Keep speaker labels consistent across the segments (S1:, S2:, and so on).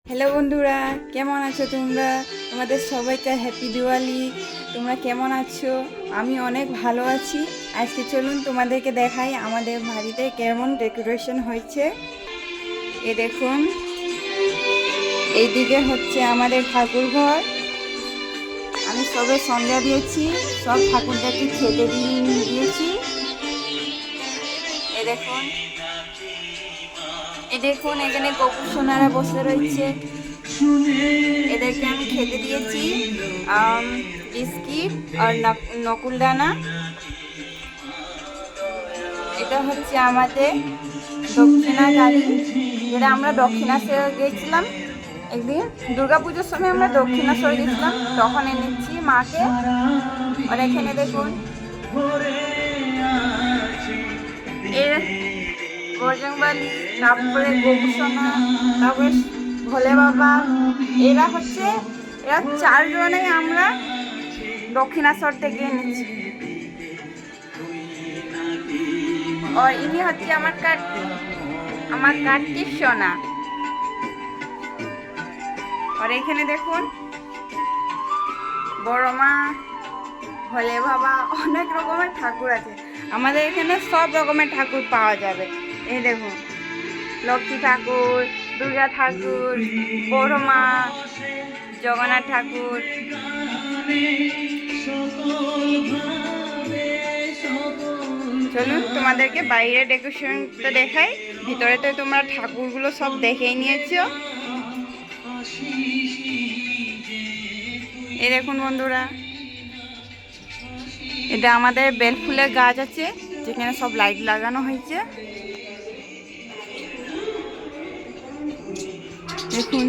S1: Hello বন্ধুরা, কেমন আছো তোমরা? তোমাদের সবাইকে হ্যাপি দিওয়ালি। তোমরা কেমন আছো? আমি অনেক ভালো আছি। আজকে চলুন তোমাদেরকে দেখাই আমাদের বাড়িতে কেমন ডেকোরেশন হয়েছে। এ দেখুন, এইদিকে হচ্ছে আমাদের ঠাকুর ঘর। আমি সবে সন্ধ্যা দিয়েছি, সব ঠাকুরটাকে খেতে দিয়েছি। এ দেখুন, এখানে গোপু সোনারা বসে রয়েছে। এদেরকে আমি খেতে দিয়েছি বিস্কিট আর নকুলদানা। এটা হচ্ছে আমাদের দক্ষিণা কালী, যেটা আমরা দক্ষিণেশ্বর গিয়েছিলাম একদিন দুর্গাপুজোর সময়। আমরা দক্ষিণেশ্বর গেছিলাম, তখন এনেছি মাকে। আর এখানে দেখুন এর বজরংবলী, তারপরে গোপুসোনা, তারপরে ভোলে বাবা। এরা চারজনেই আমরা দক্ষিণেশ্বর থেকে এনেছি। আর ইনি হচ্ছে আমার কার্তিক সোনা। আর এখানে দেখুন বড় মা, ভোলে বাবা, অনেক রকমের ঠাকুর আছে। আমাদের এখানে সব রকমের ঠাকুর পাওয়া যাবে। এই দেখুন, লক্ষ্মী ঠাকুর, দুর্গা ঠাকুর, বড় মা, জগন্নাথ ঠাকুর। চলুন তোমাদেরকে বাইরে ডেকোরেশনটা দেখাই। ভিতরে তো তোমরা ঠাকুরগুলো সব দেখেই নিয়েছো। এই দেখুন বন্ধুরা, এটা আমাদের বেলফুলের গাছ আছে, যেখানে সব লাইট লাগানো হয়েছে। দেখুন,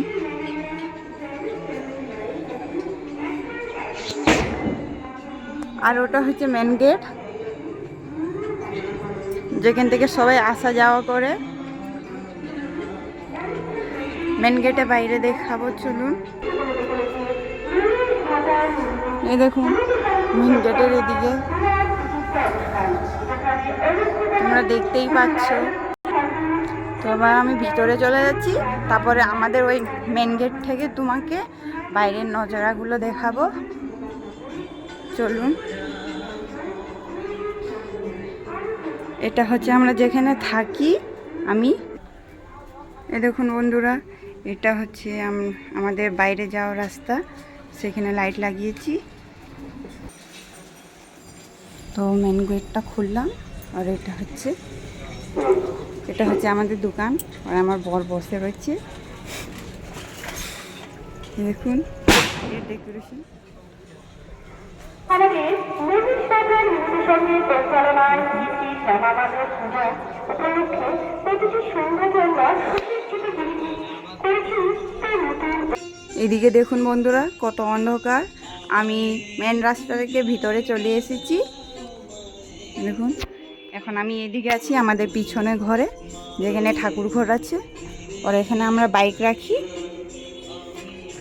S1: আর ওটা হচ্ছে মেন গেট, যেখান থেকে সবাই আসা যাওয়া করে। মেন গেটে বাইরে দেখাবো, চলুন। এই দেখুন মেন গেটের এদিকে তোমরা দেখতেই পাচ্ছ। তো এবার আমি ভিতরে চলে যাচ্ছি, তারপরে আমাদের ওই মেন গেট থেকে তোমাকে বাইরের নজারাগুলো দেখাবো। চলুন। এটা হচ্ছে আমরা যেখানে থাকি আমি। এ দেখুন বন্ধুরা, এটা হচ্ছে আমাদের বাইরে যাওয়ার রাস্তা, সেখানে লাইট লাগিয়েছি। তো মেন গেটটা খুললাম। আর এটা হচ্ছে আমাদের দোকান। আর আমার বর বসে রয়েছে। দেখুন এর ডেকোরেশন। এদিকে দেখুন বন্ধুরা, কত অন্ধকার। আমি মেন রাস্তা থেকে ভিতরে চলে এসেছি। দেখুন, এখন আমি এদিকে আছি আমাদের পিছনে ঘরে, যেখানে ঠাকুর ঘর আছে। আর এখানে আমরা বাইক রাখি।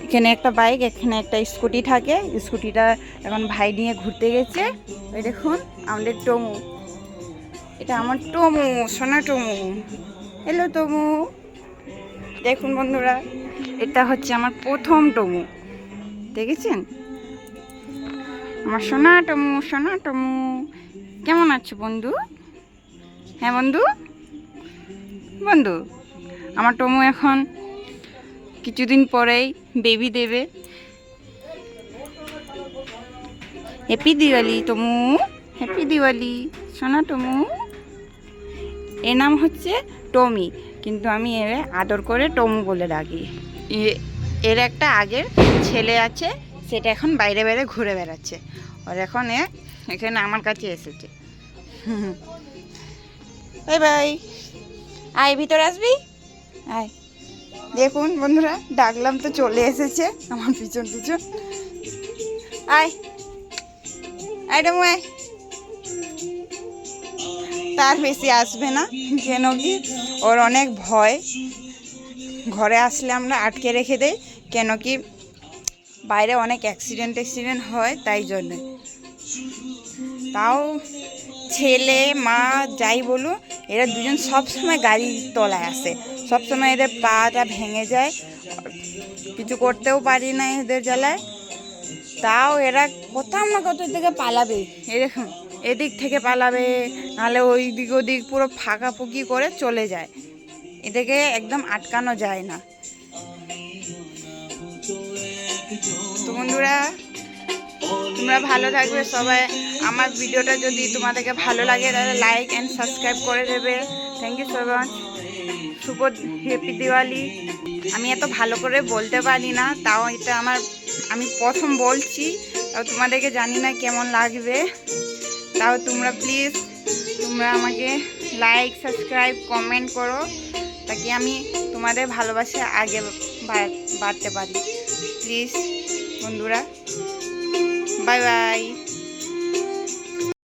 S1: এখানে একটা বাইক, এখানে একটা স্কুটি থাকে। স্কুটিটা এখন ভাই নিয়ে ঘুরতে গেছে। ওই দেখুন আমাদের টমু, এটা আমার টমু, সোনা টমু। হ্যালো টমু। দেখুন বন্ধুরা, এটা হচ্ছে আমার প্রথম টমু, দেখেছেন? আমার সোনা টমু, সোনা টমু। কেমন আছো বন্ধু? হ্যাঁ বন্ধু, আমার টমু এখন কিছুদিন পরেই বেবি দেবে। হ্যাপি দিওয়ালি টমু, হ্যাপি দিওয়ালি সোনা টমু। এর নাম হচ্ছে টমি, কিন্তু আমি এর আদর করে টমু বলে ডাকি। এর একটা আগের ছেলে আছে, সেটা এখন বাইরে বাইরে ঘুরে বেড়াচ্ছে। আর এখন এখানে আমার কাছে এসেছে। Bye bye. আয়, ভিতরে আসবি, আয়। দেখুন বন্ধুরা, ডাকলাম তো চলে এসেছে আমার পিছন পিছন। আয় আয় টমু আয়। তার বেশি আসবে না, কেন কি ওর অনেক ভয়। ঘরে আসলে আমরা আটকে রেখে দেই, কেন কি বাইরে অনেক অ্যাক্সিডেন্ট হয়, তাই জন্য। তাও ছেলে মা যাই বলুন, এরা দুজন সবসময় গাড়ির তলায় আসে। সবসময় এদের পাটা ভেঙে যায়, কিছু করতেও পারি না এদের জ্বালায়। তাও এরা কোথাও না কোথাও থেকে পালাবে, এই দেখুন এদিক থেকে পালাবে, নাহলে ওই দিক ওদিক পুরো ফাঁকাফুকি করে চলে যায়। এদেরকে একদম আটকানো যায় না। তো বন্ধুরা, তোমরা ভালো থাকবে সবাই। আমার ভিডিওটা যদি তোমাদেরকে ভালো লাগে তাহলে লাইক অ্যান্ড সাবস্ক্রাইব করে দেবে। Thank you so much. শুভ হ্যাপি দিওয়ালি। আমি এত ভালো করে বলতে পারি না, তাও এটা আমি প্রথম বলছি, তাও তোমাদেরকে জানি না কেমন লাগবে। তাও তোমরা প্লিজ তোমরা আমাকে লাইক সাবস্ক্রাইব কমেন্ট করো, তাকে আমি তোমাদের ভালোবাসা আগে বাড়তে পারি। প্লিজ বন্ধুরা, বাই বাই।